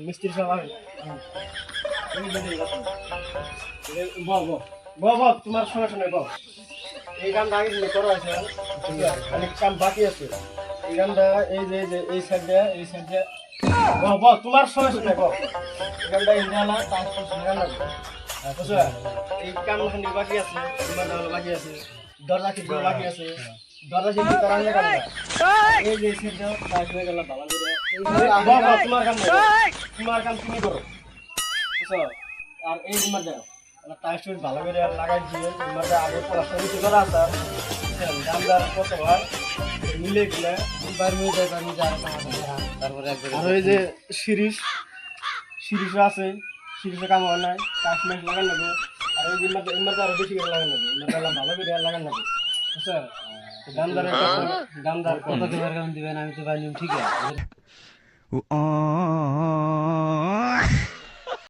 মিস্ত্রি সাহেব বাবা তোমার সমস্যা নেই বাবা এই গানটা আগে দিলে করা হয়েছে অনেক কাম বাকি আছে এই গানটা এই যে এই সাইডে বাবা তোমার সমস্যা নেই বাবা এই গানটা ইন্ডিয়ালা কাজ করছে গান লাগবে বুঝছো এই কামখানি বাকি আছে তোমার দাম বাকি আছে দরজা খিড়কি বাকি আছে দরজা খিড়কি করা হয়ে গেল এই যে সাইডে কাজ হয়ে গেল ভালো করে বাবা তোমার কাম তুমি করো বুঝছো আর এই তোমার দাও টাইস ভালো করে লাগাই দিয়ে তোমার আগে প্লাস্টার কিছু করা আছে দামদার কত হয় মিলে গেলে তারপরে আর ওই যে সিরিজ আছে সিরিজে কাম হয় নাই টাইস মাইস লাগান নেবো আর ওই ইমার আরো বেশি করে লাগান নেবো ইমার ভালো করে লাগান নেবো বুঝছো দামদার কত দিবেন আমি তো পাইলাম ঠিক আছে